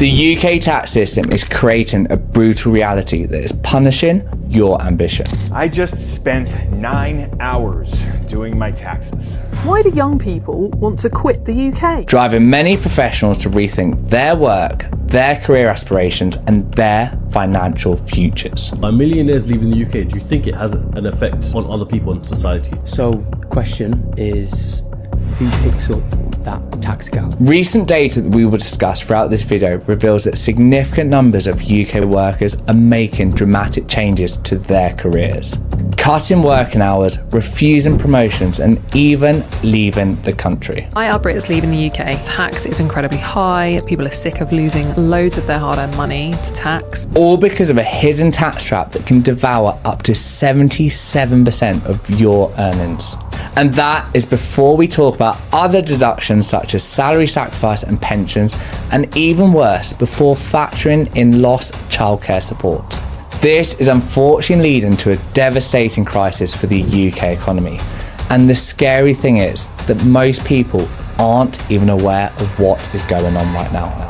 The UK tax system is creating a brutal reality that is punishing your ambition. I just spent 9 hours doing my taxes. Why do young people want to quit the UK? Driving many professionals to rethink their work, their career aspirations, and their financial futures. Are millionaires leaving the UK? Do you think it has an effect on other people in society? So the question is, who picks up that tax gap? Recent data that we will discuss throughout this video reveals that significant numbers of UK workers are making dramatic changes to their careers. Cutting working hours, refusing promotions, and even leaving the country. Why are Brits leaving the UK? Tax is incredibly high. People are sick of losing loads of their hard-earned money to tax. All because of a hidden tax trap that can devour up to 77% of your earnings. And that is before we talk about other deductions such as salary sacrifice and pensions, and even worse, before factoring in lost childcare support. This is unfortunately leading to a devastating crisis for the UK economy. And the scary thing is that most people aren't even aware of what is going on right now.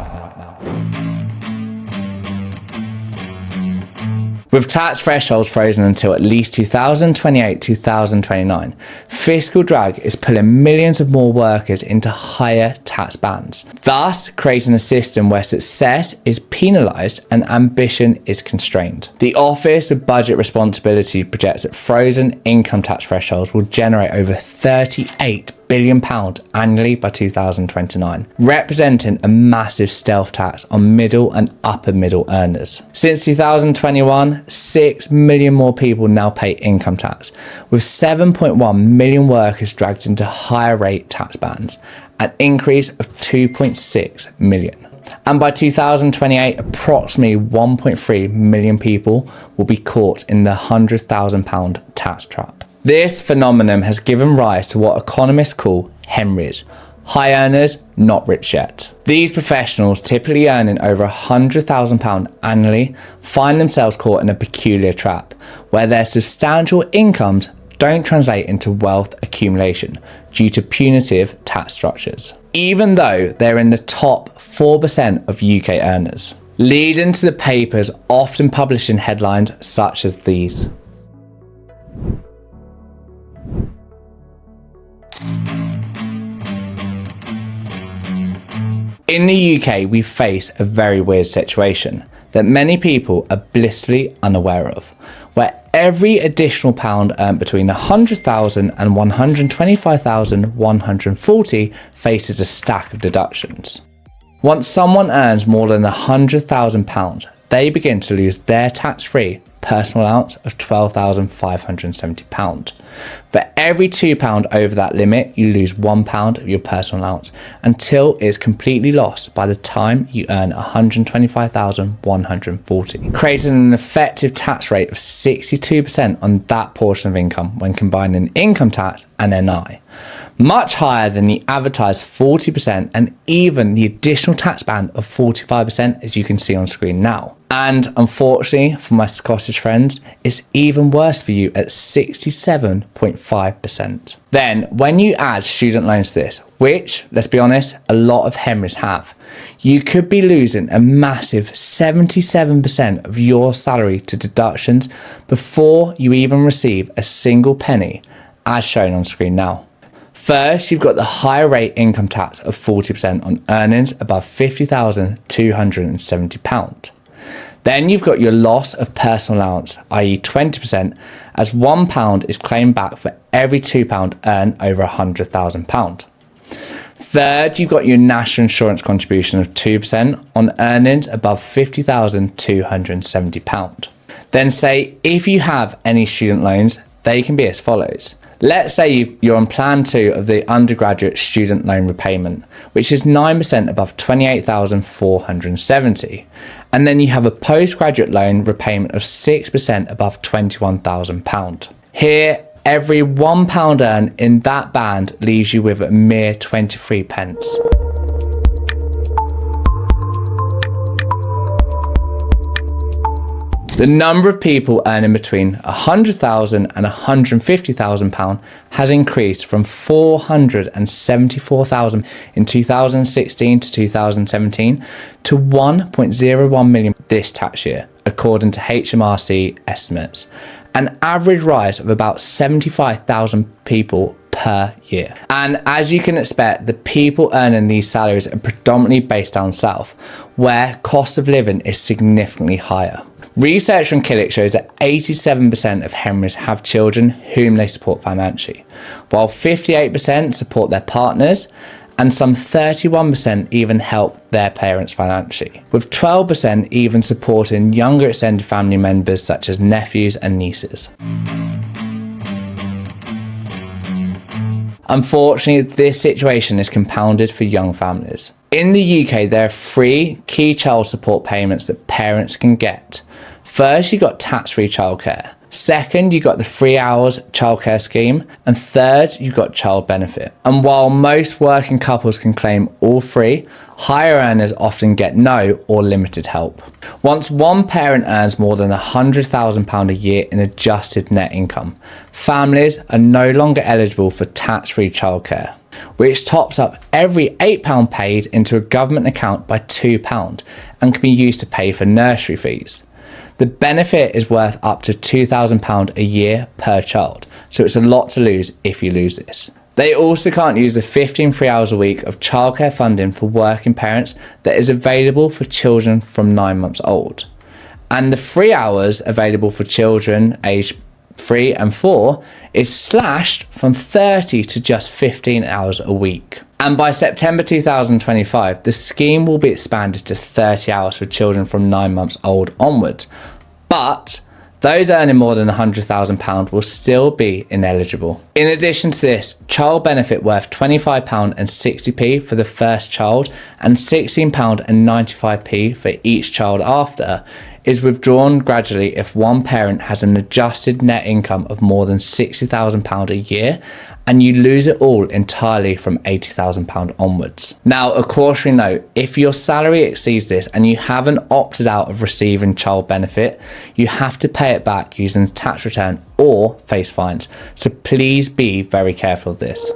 With tax thresholds frozen until at least 2028-2029, fiscal drag is pulling millions of more workers into higher tax bands, thus creating a system where success is penalised and ambition is constrained. The Office of Budget Responsibility projects that frozen income tax thresholds will generate over £38 billion annually by 2029, representing a massive stealth tax on middle and upper middle earners. Since 2021, 6 million more people now pay income tax, with 7.1 million workers dragged into higher rate tax bands, an increase of 2.6 million. And by 2028, approximately 1.3 million people will be caught in the £100,000 tax trap. This phenomenon has given rise to what economists call HEMRIs, high earners, not rich yet. These professionals, typically earning over £100,000 annually, find themselves caught in a peculiar trap, where their substantial incomes don't translate into wealth accumulation due to punitive tax structures, even though they're in the top 4% of UK earners, leading to the papers often publishing headlines such as these. In the UK, we face a very weird situation that many people are blissfully unaware of, where every additional pound earned between 100,000 and 125,140 faces a stack of deductions. Once someone earns more than £100,000, they begin to lose their tax-free personal allowance of £12,570. For every £2 over that limit, you lose £1 of your personal allowance until it's completely lost by the time you earn £125,140, creating an effective tax rate of 62% on that portion of income when combining income tax and NI, much higher than the advertised 40% and even the additional tax band of 45%, as you can see on screen now. And unfortunately for my Scottish friends, it's even worse for you at 67.5%. Then when you add student loans to this, which, let's be honest, a lot of HEMRIs have, you could be losing a massive 77% of your salary to deductions before you even receive a single penny, as shown on screen now. First, you've got the higher rate income tax of 40% on earnings above £50,270. Then you've got your loss of personal allowance, i.e. 20%, as £1 is claimed back for every £2 earned over £100,000. Third, you've got your national insurance contribution of 2% on earnings above £50,270. Then say if you have any student loans, they can be as follows. Let's say you're on plan 2 of the undergraduate student loan repayment, which is 9% above £28,470. And then you have a postgraduate loan repayment of 6% above £21,000. Here, every £1 earned in that band leaves you with a mere 23 pence. The number of people earning between £100,000 and £150,000 has increased from 474,000 in 2016 to 2017 to 1.01 million this tax year, according to HMRC estimates, an average rise of about 75,000 people per year. And as you can expect, the people earning these salaries are predominantly based down south, where cost of living is significantly higher. Research from Killick shows that 87% of Henrys have children whom they support financially, while 58% support their partners, and some 31% even help their parents financially, with 12% even supporting younger extended family members such as nephews and nieces. Unfortunately, this situation is compounded for young families. In the UK, there are 3 key child support payments that parents can get. First, you got tax-free childcare. Second, you got the 3 hours childcare scheme. And third, you got child benefit. And while most working couples can claim all 3, higher earners often get no or limited help. Once one parent earns more than £100,000 a year in adjusted net income, families are no longer eligible for tax-free childcare, which tops up every £8 paid into a government account by £2 and can be used to pay for nursery fees. The benefit is worth up to £2,000 a year per child, so it's a lot to lose if you lose this. They also can't use the 15 free hours a week of childcare funding for working parents that is available for children from 9 months old. And the 3 hours available for children aged 3 and 4 is slashed from 30 to just 15 hours a week. And by September 2025, the scheme will be expanded to 30 hours for children from 9 months old onwards. But those earning more than £100,000 will still be ineligible. In addition to this, child benefit worth £25.60p for the first child and £16.95p for each child after is withdrawn gradually if one parent has an adjusted net income of more than £60,000 a year, and you lose it all entirely from £80,000 onwards. Now, a cautionary note, if your salary exceeds this and you haven't opted out of receiving child benefit, you have to pay it back using a tax return or face fines. So please be very careful of this.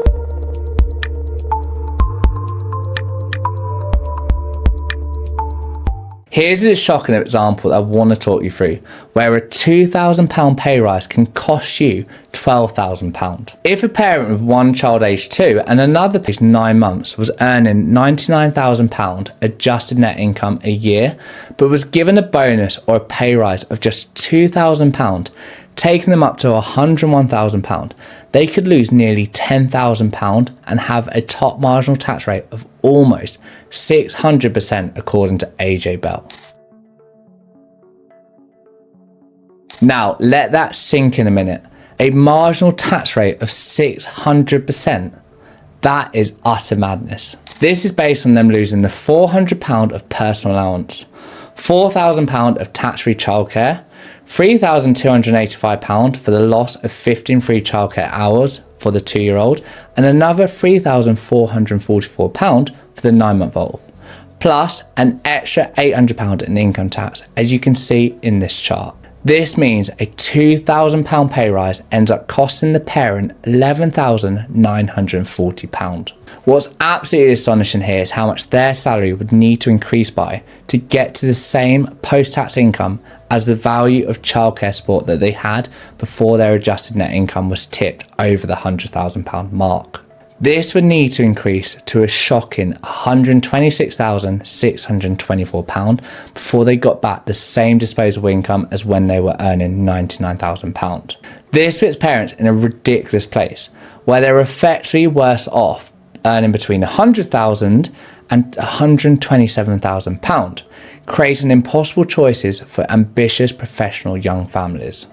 Here's a shocking example that I want to talk you through, where a £2,000 pay rise can cost you £12,000. If a parent with one child aged 2 and another aged 9 months was earning £99,000 adjusted net income a year, but was given a bonus or a pay rise of just £2,000, taking them up to £101,000, they could lose nearly £10,000 and have a top marginal tax rate of almost 600% according to AJ Bell. Now, let that sink in a minute. A marginal tax rate of 600%. That is utter madness. This is based on them losing the £400 of personal allowance, £4,000 of tax-free childcare, £3,285 for the loss of 15 free childcare hours for the 2-year-old, and another £3,444 for the 9-month-old, plus an extra £800 in income tax, as you can see in this chart. This means a £2,000 pay rise ends up costing the parent £11,940. What's absolutely astonishing here is how much their salary would need to increase by to get to the same post-tax income as the value of childcare support that they had before their adjusted net income was tipped over the £100,000 mark. This would need to increase to a shocking £126,624 before they got back the same disposable income as when they were earning £99,000. This puts parents in a ridiculous place where they're effectively worse off earning between £100,000 and £127,000, creating impossible choices for ambitious professional young families.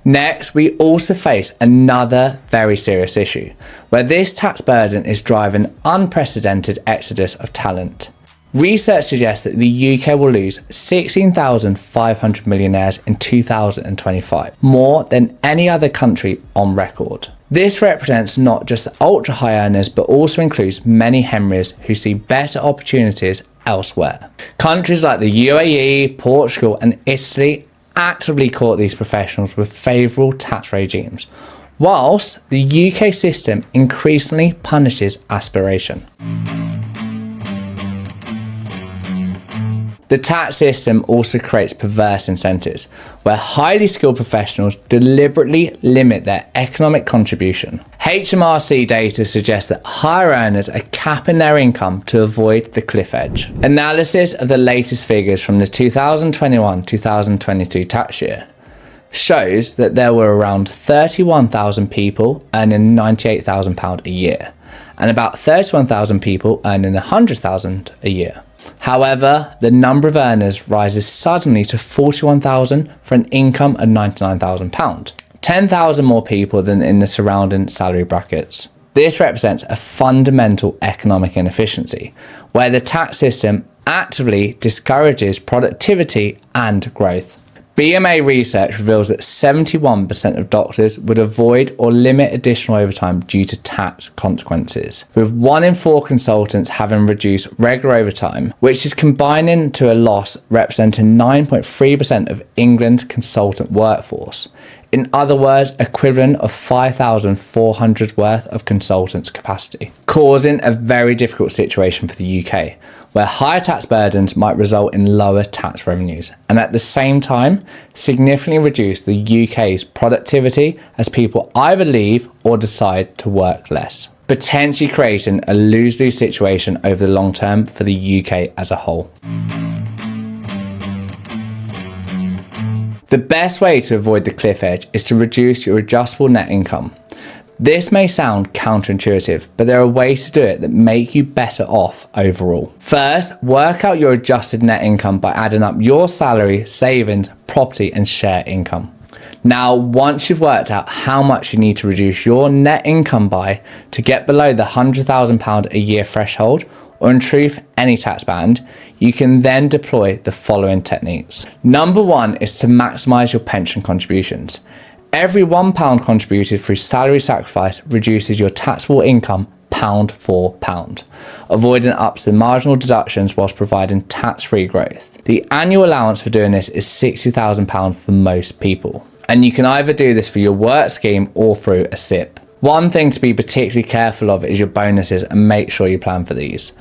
Next, we also face another very serious issue, where this tax burden is driving unprecedented exodus of talent. Research suggests that the UK will lose 16,500 millionaires in 2025, more than any other country on record. This represents not just ultra high earners, but also includes many Henrys who see better opportunities elsewhere. Countries like the UAE, Portugal and Italy actively court these professionals with favourable tax regimes, whilst the UK system increasingly punishes aspiration. The tax system also creates perverse incentives, where highly skilled professionals deliberately limit their economic contribution. HMRC data suggests that higher earners are capping their income to avoid the cliff edge. Analysis of the latest figures from the 2021-2022 tax year shows that there were around 31,000 people earning £98,000 a year, and about 31,000 people earning £100,000 a year. However, the number of earners rises suddenly to 41,000 for an income of £99,000, 10,000 more people than in the surrounding salary brackets. This represents a fundamental economic inefficiency, where the tax system actively discourages productivity and growth. BMA research reveals that 71% of doctors would avoid or limit additional overtime due to tax consequences, with 1 in 4 consultants having reduced regular overtime, which is combining to a loss representing 9.3% of England's consultant workforce. In other words, equivalent of 5,400 worth of consultants' capacity, causing a very difficult situation for the UK, where higher tax burdens might result in lower tax revenues, and at the same time, significantly reduce the UK's productivity as people either leave or decide to work less, potentially creating a lose-lose situation over the long term for the UK as a whole. The best way to avoid the cliff edge is to reduce your adjustable net income. This may sound counterintuitive, but there are ways to do it that make you better off overall. First, work out your adjusted net income by adding up your salary, savings, property and share income. Now, once you've worked out how much you need to reduce your net income by to get below the £100,000 a year threshold, or in truth, any tax band, you can then deploy the following techniques. Number 1 is to maximise your pension contributions. Every £1 contributed through salary sacrifice reduces your taxable income pound for pound, avoiding up to the marginal deductions whilst providing tax-free growth. The annual allowance for doing this is £60,000 for most people, and you can either do this for your work scheme or through a SIP. One thing to be particularly careful of is your bonuses, and make sure you plan for these.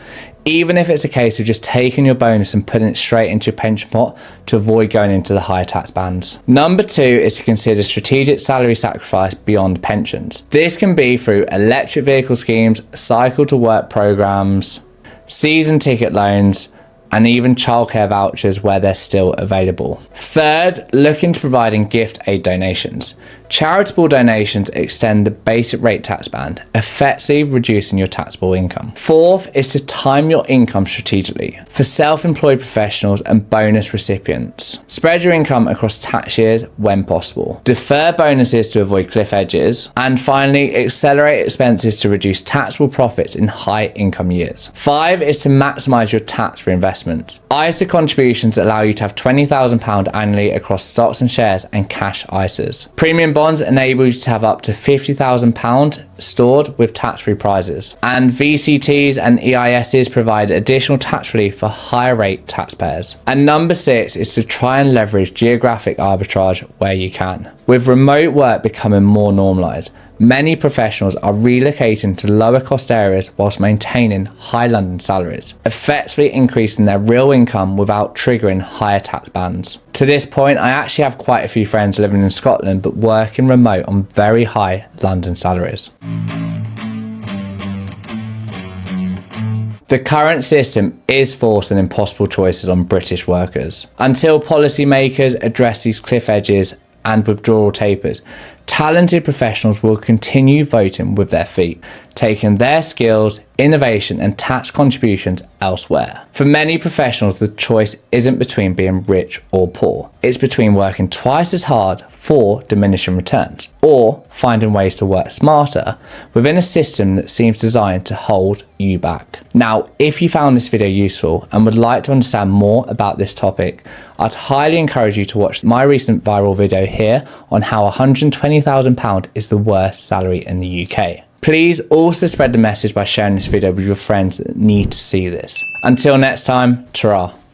Even if it's a case of just taking your bonus and putting it straight into your pension pot to avoid going into the higher tax bands. Number 2 is to consider strategic salary sacrifice beyond pensions. This can be through electric vehicle schemes, cycle to work programs, season ticket loans, and even childcare vouchers where they're still available. Third, look into providing gift aid donations. Charitable donations extend the basic rate tax band, effectively reducing your taxable income. Fourth is to time your income strategically for self-employed professionals and bonus recipients. Spread your income across tax years when possible. Defer bonuses to avoid cliff edges. And finally, accelerate expenses to reduce taxable profits in high income years. 5 is to maximise your tax reinvestment. ISA contributions allow you to have £20,000 annually across stocks and shares and cash ISAs. Premium bonds enable you to have up to £50,000 stored with tax-free prizes. And VCTs and EISs provide additional tax relief for higher rate taxpayers. And number 6 is to try and leverage geographic arbitrage where you can. With remote work becoming more normalised, many professionals are relocating to lower cost areas whilst maintaining high London salaries, effectively increasing their real income without triggering higher tax bands. To this point, I actually have quite a few friends living in Scotland but working remote on very high London salaries. The current system is forcing impossible choices on British workers. Until policymakers address these cliff edges and withdrawal tapers, talented professionals will continue voting with their feet, taking their skills, innovation and tax contributions elsewhere. For many professionals, the choice isn't between being rich or poor. It's between working twice as hard for diminishing returns, or finding ways to work smarter within a system that seems designed to hold you back. Now, if you found this video useful and would like to understand more about this topic, I'd highly encourage you to watch my recent viral video here on how £120,000 is the worst salary in the UK. Please also spread the message by sharing this video with your friends that need to see this. Until next time, ta-ra.